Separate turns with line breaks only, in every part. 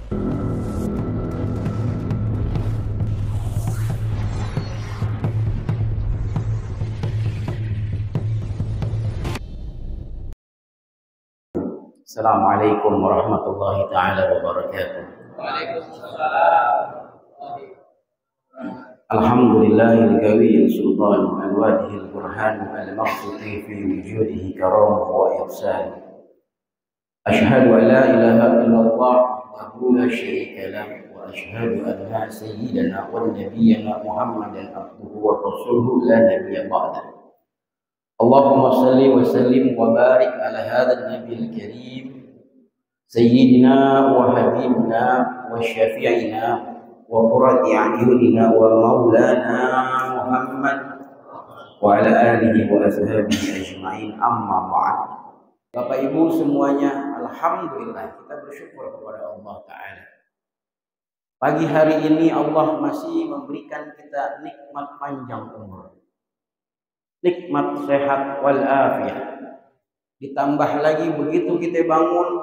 Assalamualaikum warahmatullahi ta'ala wabarakatuh. Alhamdulillahil qawiyil sultan al-wadihil burhan al-maqsuti fi wujudihi karamah wa ihsan. Ashhadu an la ilaha illallah wahdahu la syarika lahu wa ashhadu anna sayyidana wa nabiyyana Muhammadan abduhu wa rasuluhu la nabiyya ba'dahu. Allahumma salli wa sallim wa barik ala hadzal nabiyil karim sayyidina wa habibina wa syafi'ina wa qurrati a'yunina wa maulana Muhammad wa ala alihi wa ashabihi ajma'in, amma ba'd. Bapak Ibu semuanya, alhamdulillah kita bersyukur kepada Allah Ta'ala. Pagi hari ini Allah masih memberikan kita nikmat panjang umur, nikmat sehat wal afiyah. Ditambah lagi begitu kita bangun,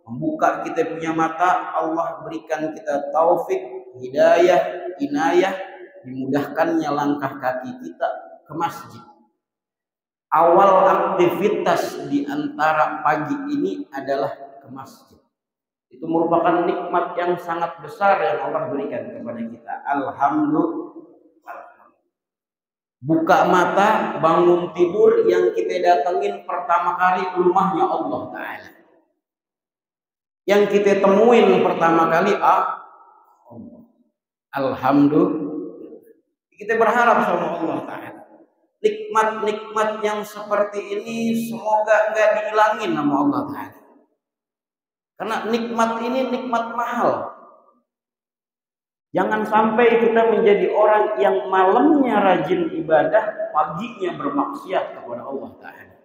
membuka kita punya mata, Allah berikan kita taufik, hidayah, inayah, dimudahkannya langkah kaki kita ke masjid. Awal aktivitas di antara pagi ini adalah ke masjid. Itu merupakan nikmat yang sangat besar yang Allah berikan kepada kita. Alhamdulillah. Buka mata, bangun tidur, yang kita datengin pertama kali rumahnya Allah Ta'ala. Yang kita temuin pertama kali Allah. Alhamdulillah. Kita berharap sama Allah Ta'ala. Nikmat-nikmat yang seperti ini semoga nggak dihilangin sama Allah Ta'ala. Karena nikmat ini nikmat mahal. Jangan sampai kita menjadi orang yang malamnya rajin ibadah, paginya bermaksiat kepada Allah Ta'ala.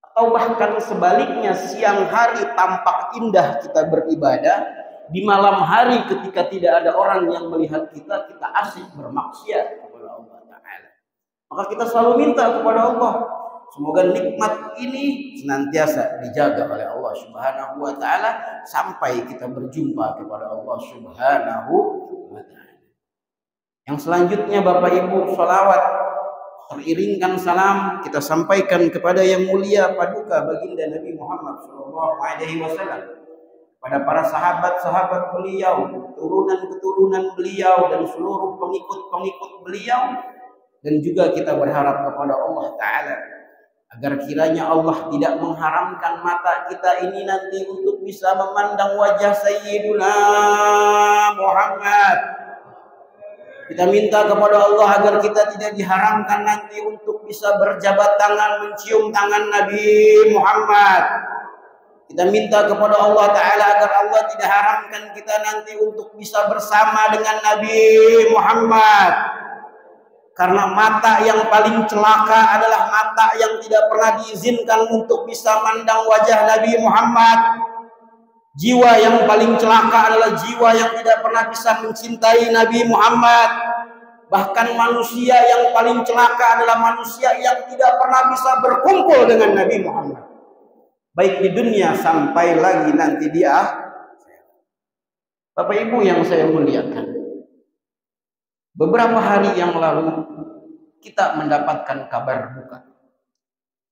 Atau bahkan sebaliknya, siang hari tampak indah kita beribadah, di malam hari ketika tidak ada orang yang melihat kita, kita asik bermaksiat kepada Allah Ta'ala. Maka kita selalu minta kepada Allah, semoga nikmat ini senantiasa dijaga oleh Allah Subhanahu wa Ta'ala sampai kita berjumpa kepada Allah Subhanahu wa Ta'ala. Yang selanjutnya Bapak Ibu, salawat teriringkan salam kita sampaikan kepada yang mulia paduka baginda Nabi Muhammad SAW, pada para sahabat-sahabat beliau, keturunan-keturunan beliau, dan seluruh pengikut-pengikut beliau. Dan juga kita berharap kepada Allah Ta'ala agar kiranya Allah tidak mengharamkan mata kita ini nanti untuk bisa memandang wajah Sayyiduna Muhammad. Kita minta kepada Allah agar kita tidak diharamkan nanti untuk bisa berjabat tangan, mencium tangan Nabi Muhammad. Kita minta kepada Allah Ta'ala agar Allah tidak haramkan kita nanti untuk bisa bersama dengan Nabi Muhammad. Karena mata yang paling celaka adalah mata yang tidak pernah diizinkan untuk bisa mandang wajah Nabi Muhammad. Jiwa yang paling celaka adalah jiwa yang tidak pernah bisa mencintai Nabi Muhammad. Bahkan manusia yang paling celaka adalah manusia yang tidak pernah bisa berkumpul dengan Nabi Muhammad, baik di dunia sampai lagi nanti di akhirat. Bapak Ibu yang saya muliakan, beberapa hari yang lalu kita mendapatkan kabar duka.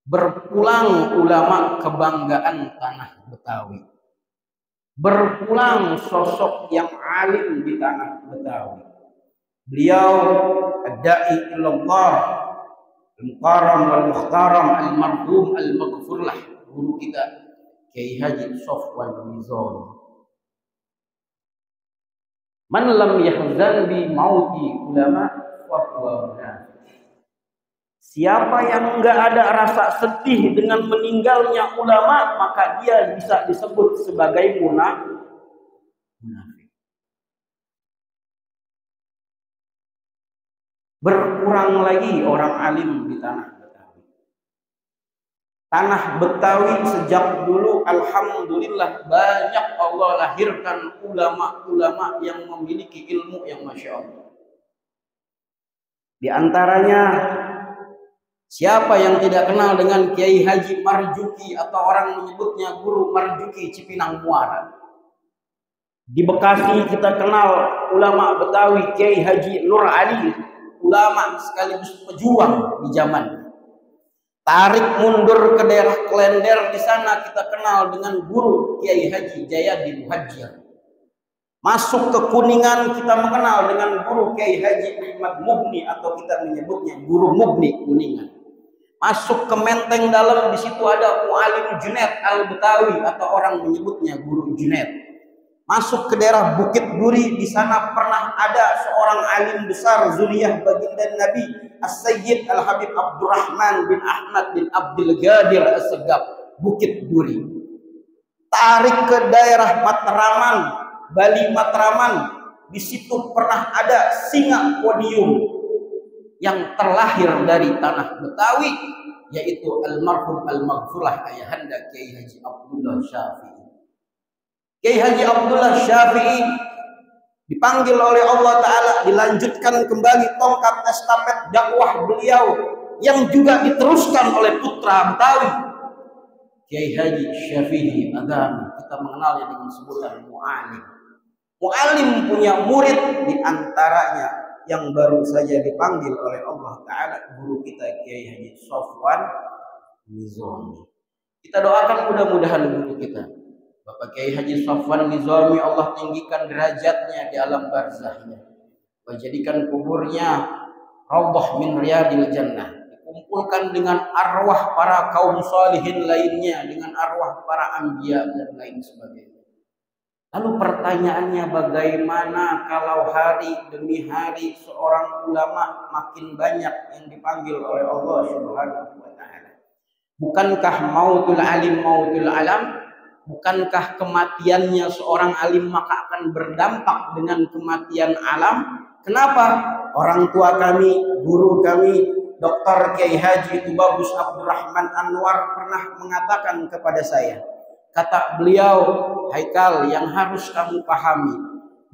Berpulang ulama kebanggaan tanah Betawi. Berpulang sosok yang alim di tanah Betawi. Beliau ad-da'i ilallah, al-mukarram wal-mukhtaram, al-marhum al-maghfurlah, guru kita Kiai Haji Sofwan Mizon. Man lam yahzan bi mauti ulama fa huwa munafiq. Siapa yang enggak ada rasa sedih dengan meninggalnya ulama, maka dia bisa disebut sebagai munafik. Berkurang lagi orang alim di tanah Betawi. Tanah Betawi sejak dulu alhamdulillah banyak Allah lahirkan ulama-ulama yang memiliki ilmu yang Masya Allah. Di antaranya, siapa yang tidak kenal dengan Kiai Haji Marjuki atau orang menyebutnya Guru Marjuki Cipinang Muara? Di Bekasi kita kenal ulama Betawi Kiai Haji Nur Ali, ulama sekaligus pejuang di zaman. Tarik mundur ke daerah Klender, di sana kita kenal dengan guru Kiai Haji Jayadi Muhajir. Masuk ke Kuningan kita mengenal dengan guru Kiai Haji Ahmad Mubni, atau kita menyebutnya Guru Mubni Kuningan. Masuk ke Menteng Dalam, di situ ada Mu'alim Junaid Al-Betawi, atau orang menyebutnya Guru Junaid. Masuk ke daerah Bukit Duri, di sana pernah ada seorang alim besar zuriyah baginda Nabi As-Sayyid Al-Habib Abdurrahman bin Ahmad bin Abdul Ghadir As-Segaf, Bukit Duri. Tarik ke daerah Matraman, Bali Matraman, di situ pernah ada singa podium yang terlahir dari tanah Betawi, yaitu almarhum al-maghfurah ayahanda Kiai Haji Abdullah Syafi'i. Kiai Haji Abdullah Syafi'i dipanggil oleh Allah Ta'ala, dilanjutkan kembali tongkat estafet dakwah beliau yang juga diteruskan oleh putra Betawi, Kiai Haji Syafi'i Agami. Kita mengenalnya dengan sebutan Mu'alim. Mu'alim punya murid, diantaranya yang baru saja dipanggil oleh Allah Ta'ala, guru kita Kiai Haji Sofwan Nizami. Kita doakan mudah-mudahan guru kita Bapak Kiai Haji Sofwan Nizami, Allah tinggikan derajatnya di alam barzahnya, menjadikan kuburnya raudhah min riyadil jannah, dikumpulkan dengan arwah para kaum salihin lainnya, dengan arwah para anbiya dan lain sebagainya. Lalu pertanyaannya, bagaimana kalau hari demi hari seorang ulama makin banyak yang dipanggil oleh Allah Subhanahu wa Ta'ala? Bukankah mautul alim mautul alam? Bukankah kematiannya seorang alim maka akan berdampak dengan kematian alam? Kenapa? Orang tua kami, guru kami, Dr. Kiai Haji Tubagus Abdurrahman Anwar pernah mengatakan kepada saya, kata beliau, Haikal, yang harus kamu pahami,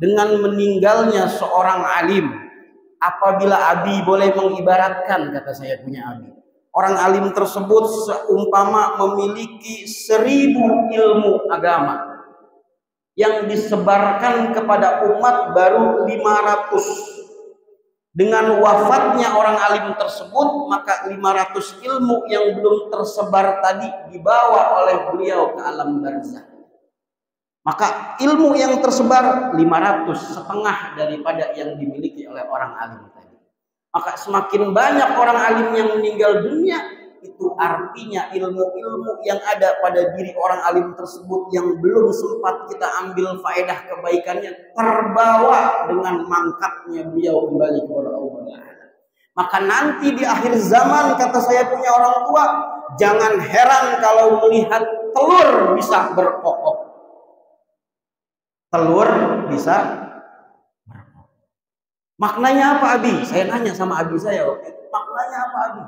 dengan meninggalnya seorang alim, apabila Abi boleh mengibaratkan, kata saya punya Abi, orang alim tersebut seumpama memiliki 1000 ilmu agama yang disebarkan kepada umat baru 500. Dengan wafatnya orang alim tersebut, maka 500 ilmu yang belum tersebar tadi dibawa oleh beliau ke alam barzah. Maka ilmu yang tersebar 500, setengah daripada yang dimiliki oleh orang alim tadi. Maka semakin banyak orang alim yang meninggal dunia, itu artinya ilmu-ilmu yang ada pada diri orang alim tersebut yang belum sempat kita ambil faedah kebaikannya, terbawa dengan mangkatnya beliau kembali kepada Allah. Maka nanti di akhir zaman, kata saya punya orang tua, jangan heran kalau melihat telur bisa berkokok. Telur bisa berkokok. Maknanya apa, Abi? Saya nanya sama Abi saya waktu itu. Maknanya apa, Abi?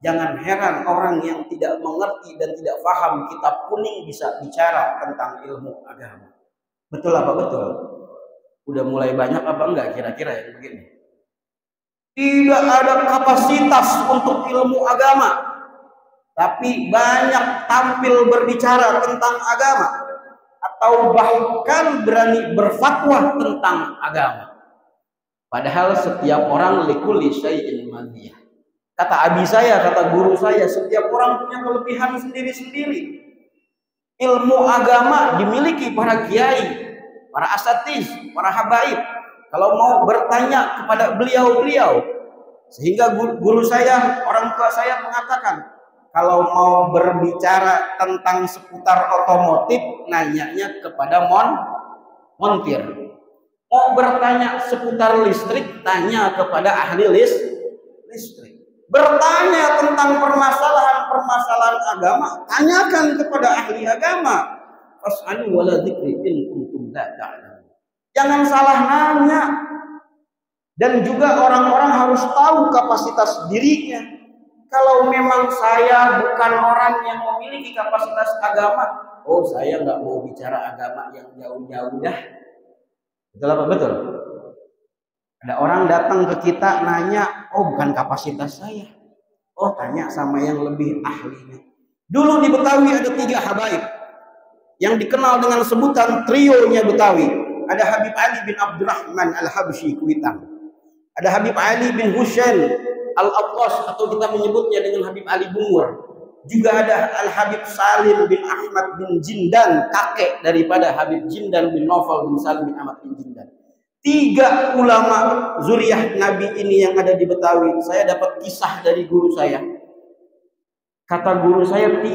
Jangan heran orang yang tidak mengerti dan tidak paham kitab kuning bisa bicara tentang ilmu agama. Betul apa betul? Udah mulai banyak apa enggak kira-kira yang begini? Tidak ada kapasitas untuk ilmu agama, tapi banyak tampil berbicara tentang agama, atau bahkan berani berfatwa tentang agama. Padahal setiap orang likulli syai'in madhiyah. Kata abi saya, kata guru saya, setiap orang punya kelebihan sendiri-sendiri. Ilmu agama dimiliki para kiai, para asatiz, para habaib. Kalau mau bertanya kepada beliau-beliau, sehingga guru saya, orang tua saya mengatakan, kalau mau berbicara tentang seputar otomotif, nanyanya kepada montir. Mau bertanya seputar listrik, tanya kepada ahli listrik. Bertanya tentang permasalahan agama, tanyakan kepada ahli agama. Fas'alu wala dzikri in kuntum la ta'lamun. Jangan salah nanya. Dan juga orang-orang harus tahu kapasitas dirinya. Kalau memang saya bukan orang yang memiliki kapasitas agama, oh saya nggak mau bicara agama yang jauh-jauh dah. Betul apa betul? Ada orang datang ke kita nanya, oh bukan kapasitas saya. Oh tanya sama yang lebih ahlinya. Dulu di Betawi ada 3 habaib yang dikenal dengan sebutan trionya Betawi. ada Habib Ali bin Abdurrahman Al-Habsyi Kuitang, ada Habib Ali bin Husain Al-Attas atau kita menyebutnya dengan Habib Ali Bungur. Juga ada Al-Habib Salim bin Ahmad bin Jindan, kakek daripada Habib Jindan bin Naufal bin Salim bin Ahmad bin Jindan. 3 ulama zuriyah Nabi ini yang ada di Betawi. Saya dapat kisah dari guru saya. Kata guru saya, 3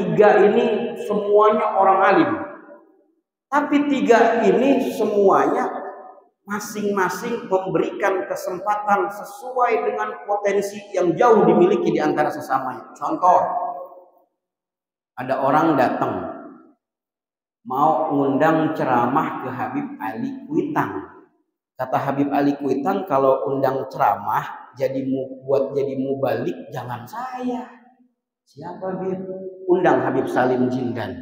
ini semuanya orang alim. Tapi 3 ini semuanya masing-masing memberikan kesempatan sesuai dengan potensi yang jauh dimiliki di antara sesamanya. Contoh, ada orang datang mau ngundang ceramah ke Habib Ali Kuitang. Kata Habib Ali Kuitang, kalau undang ceramah buat jadi mubalik jangan saya. Siapa Bib? Undang Habib Salim Jindan.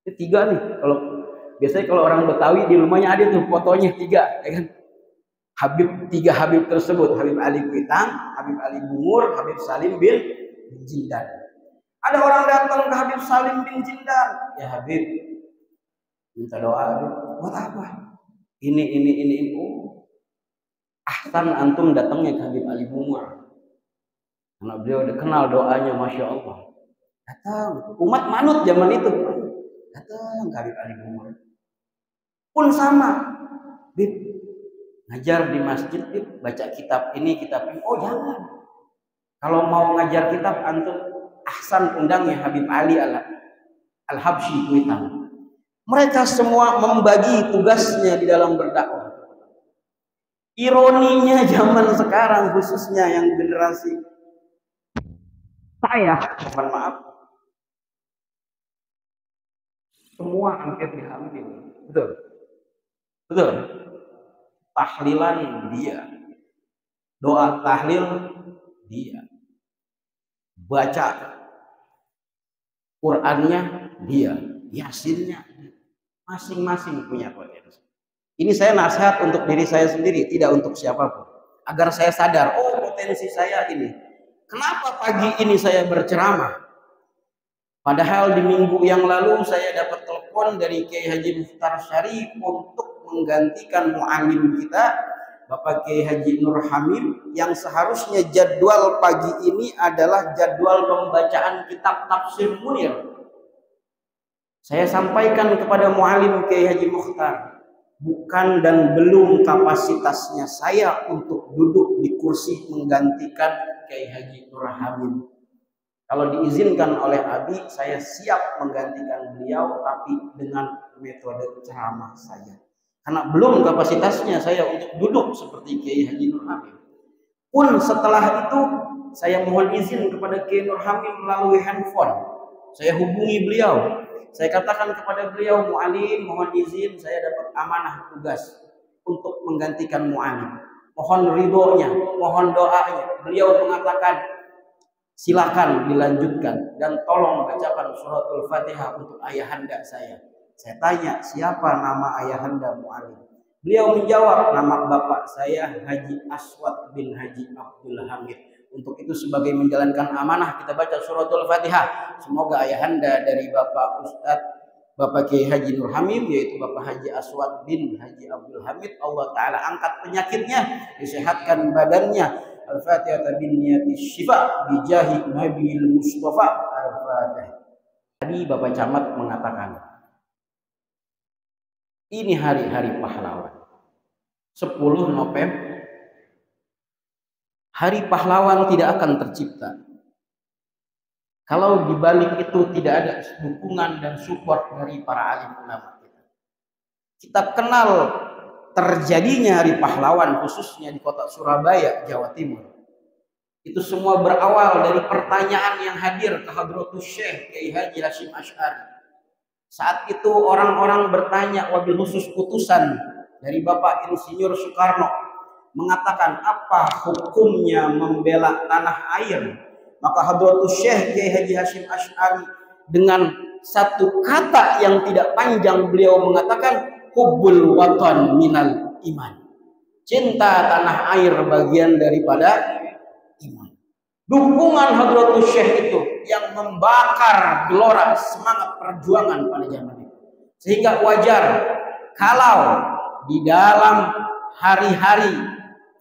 Itu 3 nih. Biasanya kalau orang Betawi di rumahnya ada tuh fotonya 3, ya kan? 3 Habib tersebut, Habib Ali Kuitang, Habib Ali Bungur, Habib Salim bin Jindan. Ada orang datang ke Habib Salim bin Jindan, ya Habib, minta doa Habib. Buat apa? Ini. Oh, ahsan antum datangnya ke Habib Ali Bungur. Karena beliau udah kenal doanya, Masya Allah. Datang, umat manut zaman itu. Datang ke Habib Ali Bungur. Pun sama, Bib, ngajar di masjid, Bib, baca kitab ini, kitab ini. Oh jangan. Kalau mau ngajar kitab, antum ahsan undangnya Habib Ali Al-Habsyi Kuitang. Mereka semua membagi tugasnya di dalam berdakwah. Ironinya zaman sekarang, khususnya yang generasi saya, mohon maaf, semua hampir diambil. Betul. Tahlilan dia, doa tahlil dia, baca Qur'annya dia, Yasinnya, masing-masing punya potensi. Ini saya nasihat untuk diri saya sendiri, tidak untuk siapapun. Agar saya sadar, oh potensi saya ini. Kenapa pagi ini saya berceramah? Padahal di minggu yang lalu saya dapat telepon dari Kiai Haji Mukhtar Syarif untuk menggantikan mu'alim kita, Bapak Kiai Haji Nur Hamim, yang seharusnya jadwal pagi ini adalah jadwal pembacaan kitab Tafsir Munir. Saya sampaikan kepada mu'alim Kiai Haji Mukhtar, bukan dan belum kapasitasnya saya untuk duduk di kursi menggantikan Kiai Haji Nur Hamim. Kalau diizinkan oleh Abi, saya siap menggantikan beliau, tapi dengan metode ceramah saya. Karena belum kapasitasnya saya untuk duduk seperti Kiai Haji Nur Hamim. Pun setelah itu, saya mohon izin kepada Kiai Nur Hamim melalui handphone. Saya hubungi beliau. Saya katakan kepada beliau, Mu'alim, mohon izin saya dapat amanah tugas untuk menggantikan Mu'alim. Mohon ridhonya, mohon doanya. Beliau mengatakan, silakan dilanjutkan dan tolong bacakan suratul Fatihah untuk ayahanda saya. Saya tanya, siapa nama ayahanda Mu'alim? Beliau menjawab, nama bapak saya Haji Aswad bin Haji Abdul Hamid. Untuk itu sebagai menjalankan amanah kita baca suratul Fatihah. Semoga ayahanda dari Bapak Ustadz Bapak Kiai Haji Nur Hamim, yaitu Bapak Haji Aswad bin Haji Abdul Hamid, Allah Ta'ala angkat penyakitnya, disehatkan badannya. Al-Fatihah bin niyati syifa bijahi Nabiil Mustafa. Al-Fatihah. Tadi Bapak Camat mengatakan, ini hari-hari pahlawan. 10 November. Hari pahlawan tidak akan tercipta kalau di balik itu tidak ada dukungan dan support dari para alim ulama kita. Kita kenal terjadinya hari pahlawan khususnya di kota Surabaya, Jawa Timur. Itu semua berawal dari pertanyaan yang hadir ke Hadratus Syekh Kiai Haji Hasyim Asy'ari. Saat itu orang-orang bertanya, wabil khusus putusan dari Bapak Insinyur Soekarno mengatakan apa hukumnya membela tanah air. Maka Hadratus Syekh Kiai Haji Hasyim Asy'ari dengan satu kata yang tidak panjang beliau mengatakan, hubbul watan minal iman. Cinta tanah air bagian daripada iman. Dukungan Hadratus Syekh itu yang membakar gelora semangat perjuangan pada zaman itu. Sehingga wajar kalau di dalam hari-hari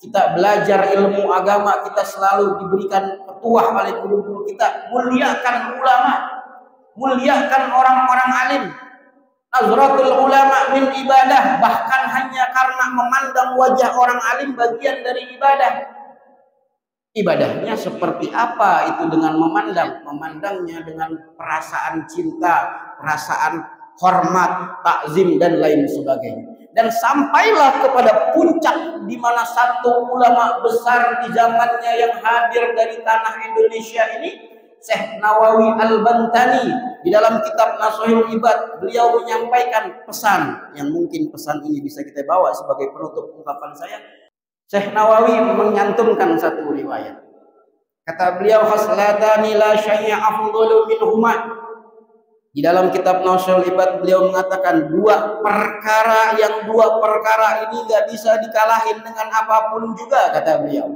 kita belajar ilmu agama, kita selalu diberikan petuah oleh guru-guru kita, muliakan ulama, muliakan orang-orang alim. Nazratul ulama min ibadah, bahkan hanya karena memandang wajah orang alim bagian dari ibadah. Ibadahnya seperti apa itu dengan memandang? Memandangnya dengan perasaan cinta, perasaan hormat, takzim dan lain sebagainya. Dan sampailah kepada puncak di mana satu ulama besar di zamannya yang hadir dari tanah Indonesia ini, Syekh Nawawi Al-Bantani, di dalam kitab Nasuhul Ibad, beliau menyampaikan pesan yang mungkin pesan ini bisa kita bawa sebagai penutup ungkapan saya. Syekh Nawawi menyantumkan satu riwayat. Kata beliau, haslatani la syai'a afdalu minhuma. Di dalam kitab Nasuhul Ibad beliau mengatakan dua perkara ini gak bisa dikalahin dengan apapun juga, kata beliau.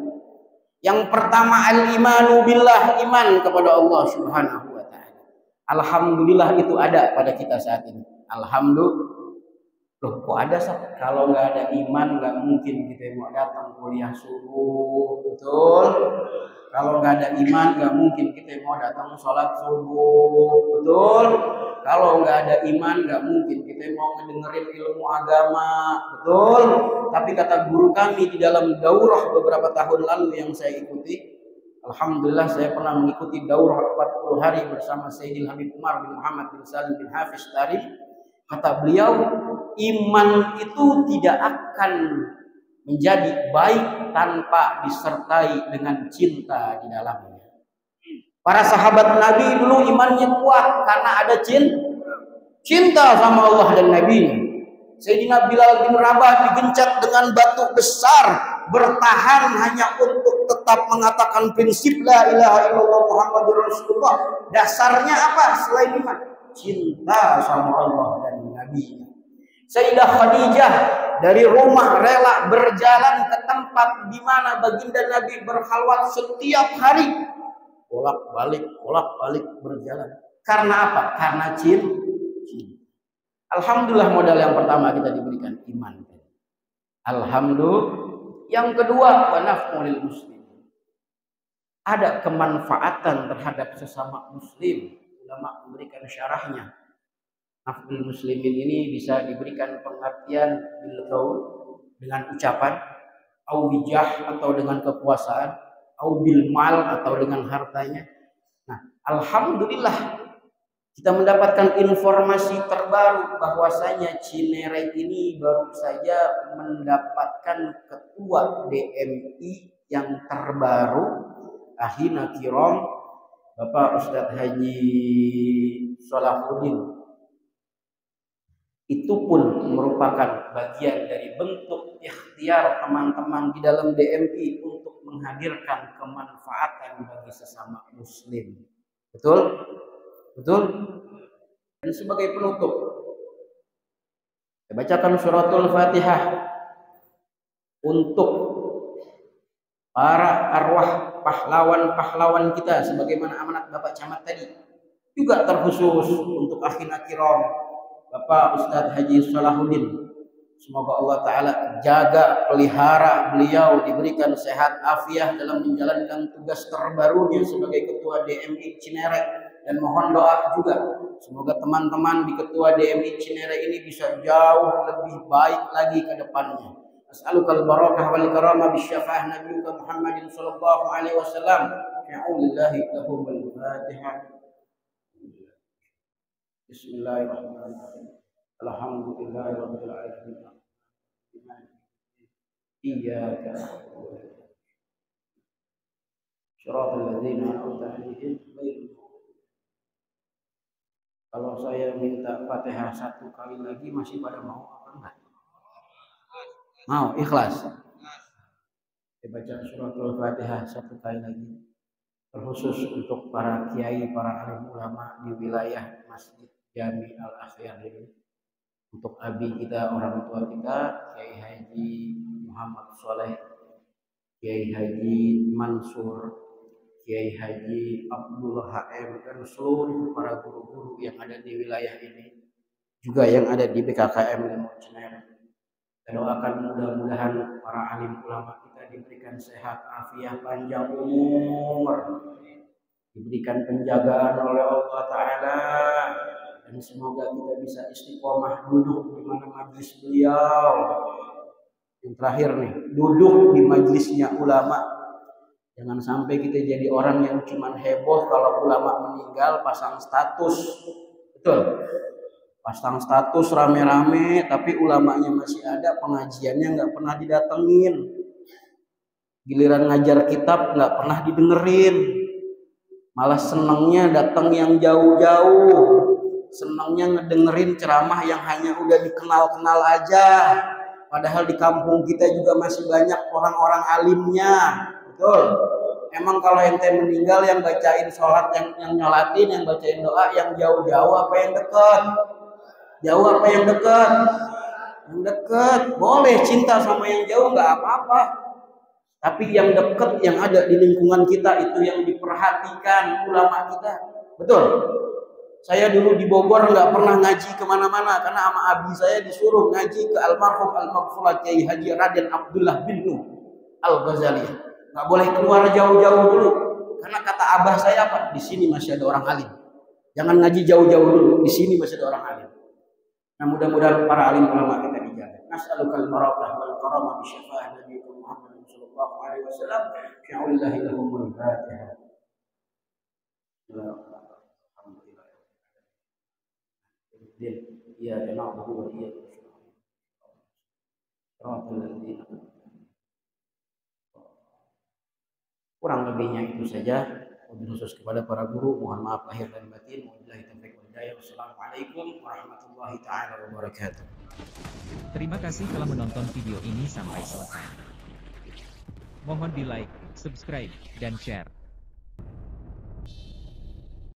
Yang pertama al-imanu billah, iman kepada Allah Subhanahu wa taala. Alhamdulillah itu ada pada kita saat ini. Alhamdulillah. Loh, kok ada sah? Kalau nggak ada iman nggak mungkin kita mau datang kuliah subuh, betul? Kalau nggak ada iman nggak mungkin kita mau datang sholat subuh, betul? Kalau nggak ada iman nggak mungkin kita mau ngedengerin ilmu agama, betul? Tapi kata guru kami di dalam daurah beberapa tahun lalu yang saya ikuti, alhamdulillah saya pernah mengikuti daurah 40 hari bersama Sayyidil Habib Umar bin Muhammad bin Salim bin Hafiz Tarif. Kata beliau, iman itu tidak akan menjadi baik tanpa disertai dengan cinta di dalamnya. Para sahabat Nabi dulu imannya kuat karena ada cinta sama Allah dan Nabi. Sayyidina Bilal bin Rabah digencet dengan batu besar, bertahan hanya untuk tetap mengatakan prinsip la ilaha illallah Muhammadur Rasulullah. Dasarnya apa selain iman? Cinta sama Allah dan Nabi. Sayyidah Khadijah dari rumah rela berjalan ke tempat di mana baginda Nabi berkhalwat setiap hari, bolak-balik berjalan. Karena apa? Karena cinta. Alhamdulillah modal yang pertama kita diberikan iman. Alhamdulillah. Yang kedua, wa naf'ul muslim. Ada kemanfaatan terhadap sesama muslim. Ulama memberikan syarahnya. Naf'ul muslimin ini bisa diberikan pengertian bil qaul, dengan ucapan, au bijah atau dengan kekuasaan, au bil mal atau dengan hartanya. Nah, alhamdulillah kita mendapatkan informasi terbaru bahwasanya Cinere ini baru saja mendapatkan ketua DMI yang terbaru, Ahina Kiram Bapak Ustadz Haji Salahuddin. Itu pun merupakan bagian dari bentuk ikhtiar teman-teman di dalam DMI untuk menghadirkan kemanfaatan bagi sesama muslim. Betul? Betul? Dan sebagai penutup, saya bacakan suratul Fatihah untuk para arwah pahlawan-pahlawan kita sebagaimana amanat Bapak Camat tadi, juga terkhusus untuk akhina kiram Bapak Ustadz Haji Salahuddin. Semoga Allah Ta'ala jaga, pelihara beliau, diberikan sehat afiah dalam menjalankan tugas terbarunya sebagai Ketua DMI Cinere. Dan mohon doa juga, semoga teman-teman di Ketua DMI Cinere ini bisa jauh lebih baik lagi ke depannya. As'alukal barakah wal karamah bisyafa'ah nabiyuka Muhammadin sallallahu alaihi wasallam. Ya'ulillahi lahum al-Fatihah. Bismillahirrahmanirrahim. Alhamdulillahi rabbil alamin. Iyyaka na'budu wa iyyaka nasta'in. Shiratal ladzina an'amta 'alaihim ghairil maghdubi. Kalau saya minta Fatihah satu kali lagi masih pada mau apa enggak? Mau, ikhlas. Saya baca suratul Fatihah satu kali lagi. Terkhusus untuk para kiai, para alim ulama di wilayah Masjid Jami Al-Akhyar ini. Untuk abi kita, orang tua kita, Kiai Haji Muhammad Soleh, Kiai Haji Mansur, Kiai Haji Abdul HM, dan seluruh para guru-guru yang ada di wilayah ini. Juga yang ada di BKKM Limau Cinere. Kita doakan mudah-mudahan para alim ulama kita diberikan sehat, afiat, panjang umur, diberikan penjagaan oleh Allah Ta'ala, dan semoga kita bisa istiqomah duduk di mana majlis beliau. Yang terakhir nih, duduk di majlisnya ulama. Jangan sampai kita jadi orang yang cuman heboh kalau ulama meninggal pasang status. Betul. Pasang status rame-rame, tapi ulamanya masih ada, pengajiannya nggak pernah didatengin. Giliran ngajar kitab nggak pernah didengerin. Malah senangnya datang yang jauh-jauh. Senangnya ngedengerin ceramah yang hanya udah dikenal-kenal aja. Padahal di kampung kita juga masih banyak orang-orang alimnya. Betul. Emang kalau ente meninggal yang bacain sholat, yang nyolatin, yang bacain doa, yang jauh-jauh apa yang dekat? Jauh apa yang dekat? Yang dekat. Boleh cinta sama yang jauh, nggak apa-apa. Tapi yang dekat, yang ada di lingkungan kita itu yang diperhatikan ulama kita. Betul. Saya dulu di Bogor nggak pernah ngaji kemana-mana karena sama abi saya disuruh ngaji ke almarhum al-maghfurah Kiai Haji Raden Abdullah bin Nuh Al-Ghazali. Nggak boleh keluar jauh-jauh dulu karena kata abah saya apa? Di sini masih ada orang alim. Jangan ngaji jauh-jauh dulu. Di sini masih ada orang alim. Nah, mudah-mudahan para alim ulama kita dijaga. Nas'alukal barakah wal karamah bi syafaa'ah Nabi Muhammad sallallahu alaihi wasallam. Fi'aulillahi lahumul Fatihah. Alhamdulillah. Iyyaka na'budu wa iyyaka nasta'in. Kurang lebihnya itu saja. Khusus kepada para guru, mohon maaf lahir dan batin. Wabillahi taufiq wal hidayah. Wassalamualaikum warahmatullahi taala wabarakatuh.
Terima kasih telah menonton video ini sampai selesai. Mohon di like, subscribe, dan share.